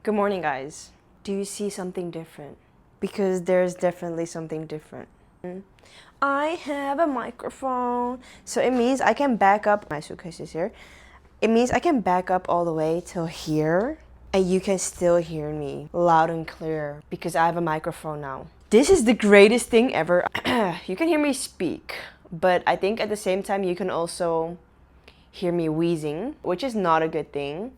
Good morning, guys. Do you see something different? Because there's definitely something different. I have a microphone, so it means I can back up. My suitcase is here. It means I can back up all the way till here, and you can still hear me loud and clear because I have a microphone now. This is the greatest thing ever. You can hear me speak, but I think at the same time you can also hear me wheezing, which is not a good thing.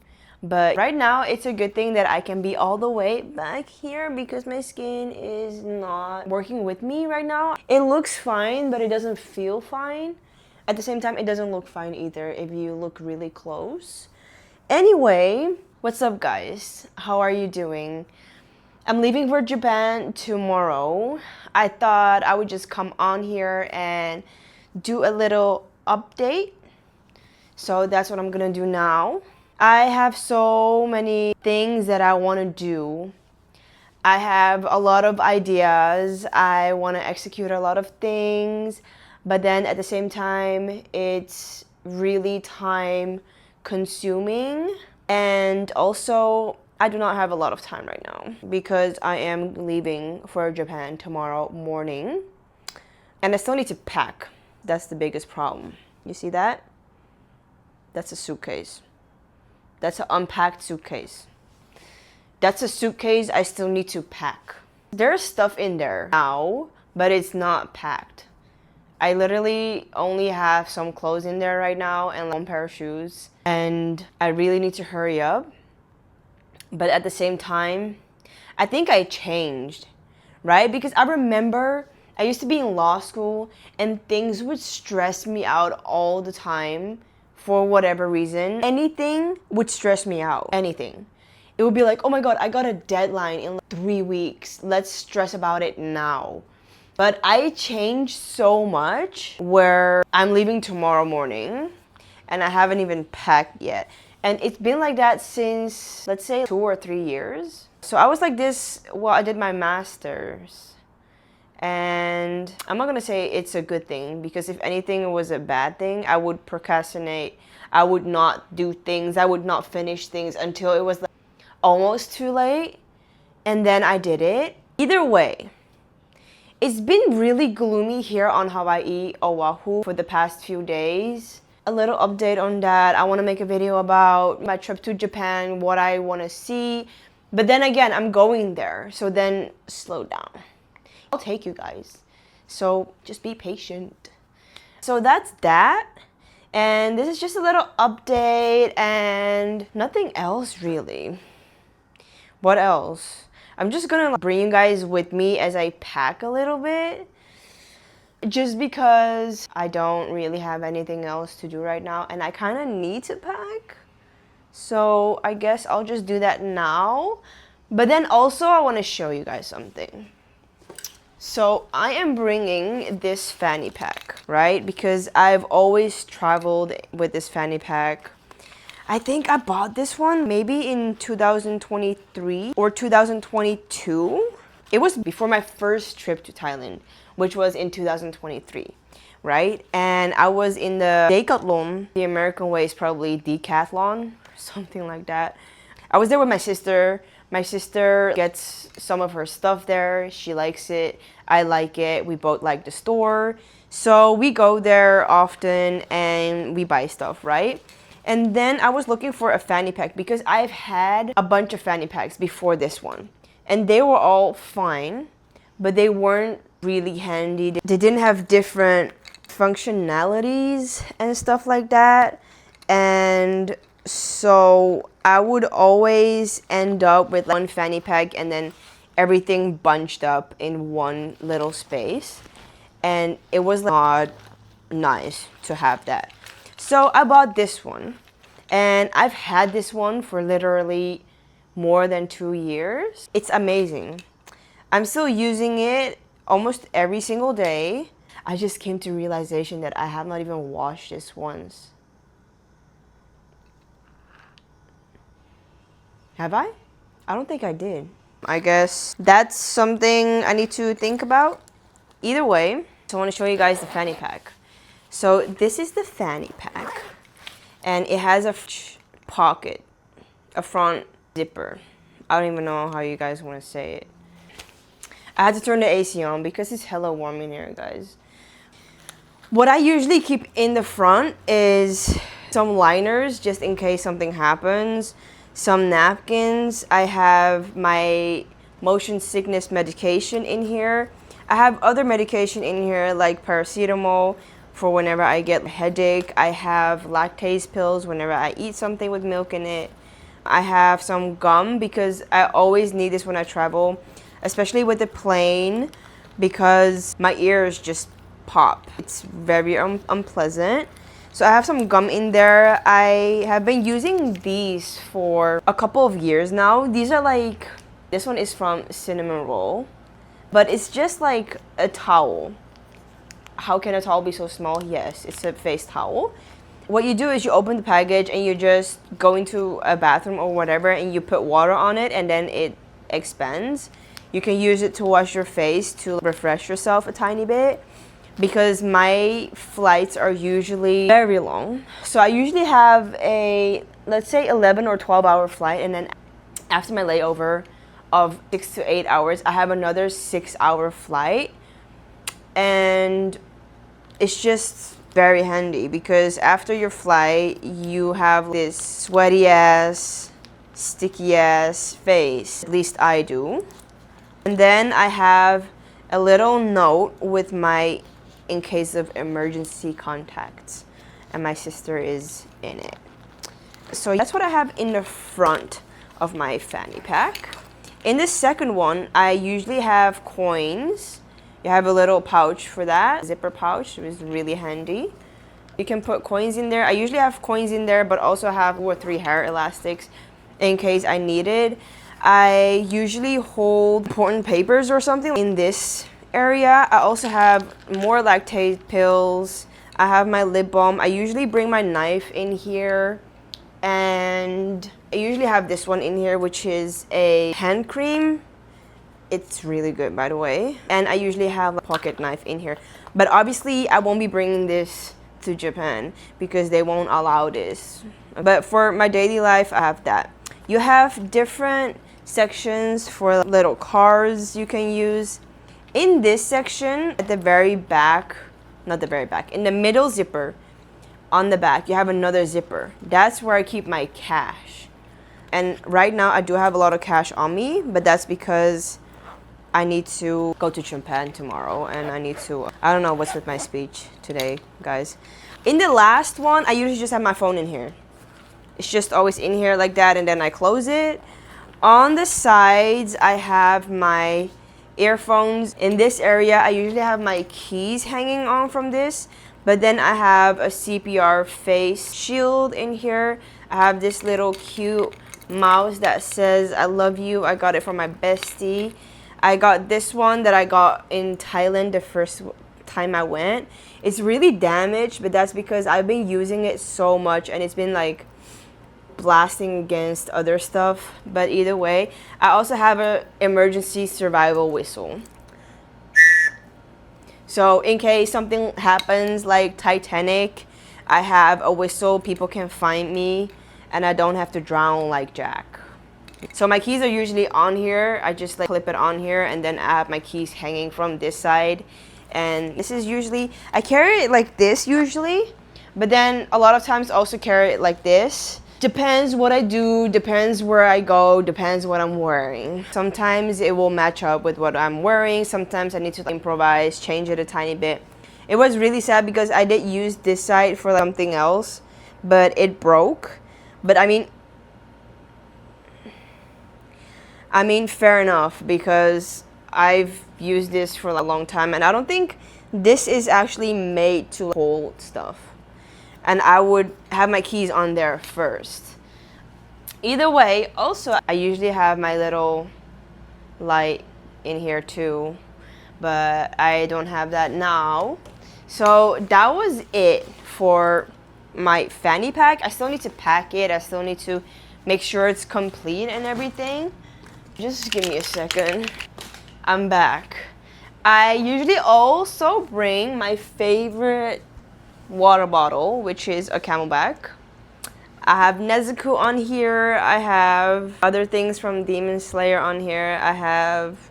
But right now, it's a good thing that I can be all the way back here because my skin is not working with me right now. It looks fine, but it doesn't feel fine. At the same time, it doesn't look fine either if you look really close. Anyway, what's up, guys? How are you doing? I'm leaving for Japan tomorrow. I thought I would just come on here and do a little update. So that's what I'm gonna do now. I have so many things that I want to do. I have a lot of ideas. I want to execute a lot of things, but then at the same time, it's really time consuming. And also, I do not have a lot of time right now because I am leaving for Japan tomorrow morning. And I still need to pack. That's the biggest problem. You see that? That's a suitcase. That's an unpacked suitcase. That's a suitcase I still need to pack. There's stuff in there now, but it's not packed. I literally only have some clothes in there right now and one pair of shoes. And I really need to hurry up. But at the same time, I think I changed, right? Because I remember I used to be in law school and things would stress me out all the time. For whatever reason, anything would stress me out. Anything. It would be like, oh my god, I got a deadline in like 3 weeks. Let's stress about it now. But I changed so much where I'm leaving tomorrow morning and I haven't even packed yet. And it's been like that since, let's say, 2 or 3 years. So I was like this while I did my master's. And I'm not gonna say it's a good thing because if anything it was a bad thing, I would procrastinate. I would not do things. I would not finish things until it was like almost too late. And then I did it. Either way, it's been really gloomy here on Hawaii, Oahu for the past few days. A little update on that. I want to make a video about my trip to Japan, what I want to see. But then again, I'm going there. So then slow down. I'll take you guys. So just be patient. So that's that. And this is just a little update and nothing else really. What else? I'm just gonna bring you guys with me as I pack a little bit. Just because I don't really have anything else to do right now and I kind of need to pack. So I guess I'll just do that now. But then also I want to show you guys something. So I am bringing this fanny pack, right? Because I've always traveled with this fanny pack. I think I bought this one maybe in 2023 or 2022. It was before my first trip to Thailand, which was in 2023, right? And I was in the Decathlon. The American way is probably decathlon, something like that. I was there with my sister. My sister gets some of her stuff there. She likes it. I like it. We both like the store. So we go there often and we buy stuff, right? And then I was looking for a fanny pack because I've had a bunch of fanny packs before this one. And they were all fine, but they weren't really handy. They didn't have different functionalities and stuff like that. And so I would always end up with one fanny pack and then everything bunched up in one little space. And it was not nice to have that. So I bought this one. And I've had this one for literally more than 2 years. It's amazing. I'm still using it almost every single day. I just came to realization that I have not even washed this once. Have I? I don't think I did. I guess that's something I need to think about. Either way, so I want to show you guys the fanny pack. So this is the fanny pack. And it has a pocket, a front zipper. I don't even know how you guys want to say it. I had to turn the AC on because it's hella warm in here, guys. What I usually keep in the front is some liners just in case something happens, some napkins. I have my motion sickness medication in here. I have other medication in here like paracetamol for whenever I get a headache. I have lactase pills whenever I eat something with milk in it. I have some gum because I always need this when I travel, especially with the plane, because my ears just pop. It's very unpleasant. So I have some gum in there. I have been using these for a couple of years now. These are like, this one is from Cinnamon Roll, but it's just like a towel. How can a towel be so small? Yes, it's a face towel. What you do is you open the package and you just go into a bathroom or whatever and you put water on it and then it expands. You can use it to wash your face to refresh yourself a tiny bit, because my flights are usually very long. So I usually have a, let's say 11 or 12-hour flight, and then after my layover of 6 to 8 hours, I have another 6-hour flight. And it's just very handy because after your flight, you have this sweaty ass, sticky ass face. At least I do. And then I have a little note with my in case of emergency contacts, and my sister is in it. So that's what I have in the front of my fanny pack. In the second one, I usually have coins. You have a little pouch for that, zipper pouch, which is really handy. You can put coins in there. I usually have coins in there, but also have 2 or 3 hair elastics in case I need it. I usually hold important papers or something in this area. I also have more lactate pills. I have my lip balm. I usually bring my knife in here, and I usually have this one in here, which is a hand cream. It's really good, by the way. And I usually have a pocket knife in here, but obviously I won't be bringing this to Japan because they won't allow this. But for my daily life, I have that. You have different sections for little cards you can use. In this section, at the very back, not the very back, in the middle zipper, on the back, you have another zipper. That's where I keep my cash. And right now, I do have a lot of cash on me, but that's because I need to go to Japan tomorrow, and I need to, I don't know what's with my speech today, guys. In the last one, I usually just have my phone in here. It's just always in here like that, and then I close it. On the sides, I have my earphones. In this area, I usually have my keys hanging on from this, but then I have a CPR face shield in here. I have this little cute mouse that says I love you. I got it from my bestie. I got this one that I got in Thailand the first time I went. It's really damaged, but that's because I've been using it so much and it's been like blasting against other stuff. But either way, I also have an emergency survival whistle. So in case something happens like Titanic, I have a whistle. People can find me and I don't have to drown like Jack. So my keys are usually on here. I just like clip it on here, and then I have my keys hanging from this side. And this is usually, I carry it like this usually, but then a lot of times also carry it like this. Depends what I do, depends where I go, depends what I'm wearing. Sometimes it will match up with what I'm wearing. Sometimes I need to improvise, change it a tiny bit. It was really sad because I did use this side for something else, but it broke. But I mean, fair enough, because I've used this for a long time, and I don't think this is actually made to hold stuff. And I would have my keys on there first. Either way, also, I usually have my little light in here too, but I don't have that now. So that was it for my fanny pack. I still need to pack it. I still need to make sure it's complete and everything. Just give me a second. I'm back. I usually also bring my favorite water bottle, which is a Camelback. I have Nezuko on here. I have other things from Demon Slayer on here. I have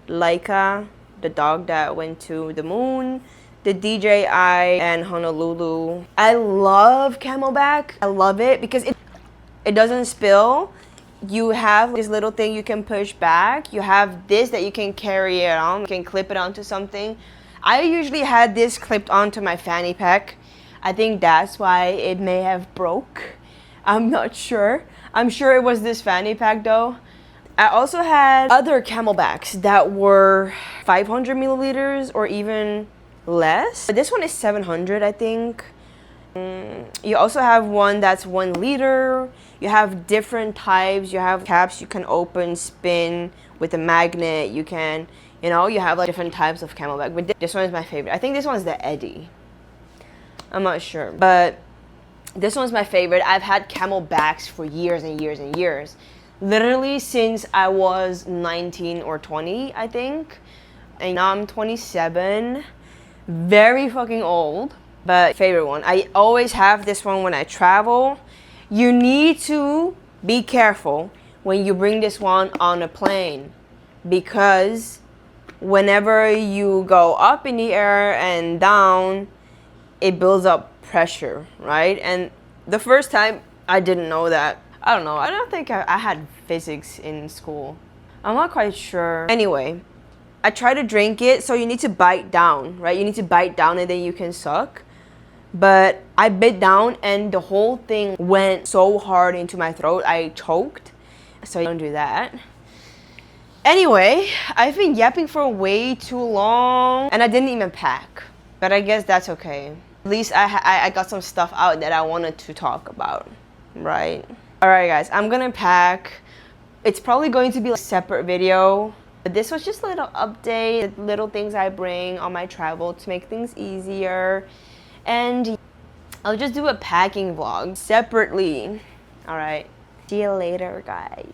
Laika, the dog that went to the moon, the DJI, and Honolulu. I love Camelback. I love it because it doesn't spill. You have this little thing you can push back. You have this that you can carry it on. You can clip it onto something. I usually had this clipped onto my fanny pack. I think that's why it may have broke. I'm not sure. I'm sure it was this fanny pack though. I also had other Camelbacks that were 500 milliliters or even less. This one is 700, I think. You also have one that's 1 liter. You have different types. You have caps you can open, spin with a magnet. You can, you have like different types of Camelback. But this one is my favorite. I think this one's the Eddie. I'm not sure, but this one's my favorite. I've had Camelbacks for years and years and years. Literally since I was 19 or 20, I think. And now I'm 27. Very fucking old, but favorite one. I always have this one when I travel. You need to be careful when you bring this one on a plane because whenever you go up in the air and down, it builds up pressure, right? And the first time I didn't know that. I don't know. I don't think I had physics in school. I'm not quite sure. Anyway, I try to drink it, so you need to bite down, right? You need to bite down and then you can suck. But I bit down and the whole thing went so hard into my throat, I choked. So don't do that. Anyway, I've been yapping for way too long and I didn't even pack. But I guess that's okay. At least I got some stuff out that I wanted to talk about, right? Alright guys, I'm gonna pack. It's probably going to be a separate video. But this was just a little update, little things I bring on my travel to make things easier. And I'll just do a packing vlog separately. Alright, see you later guys.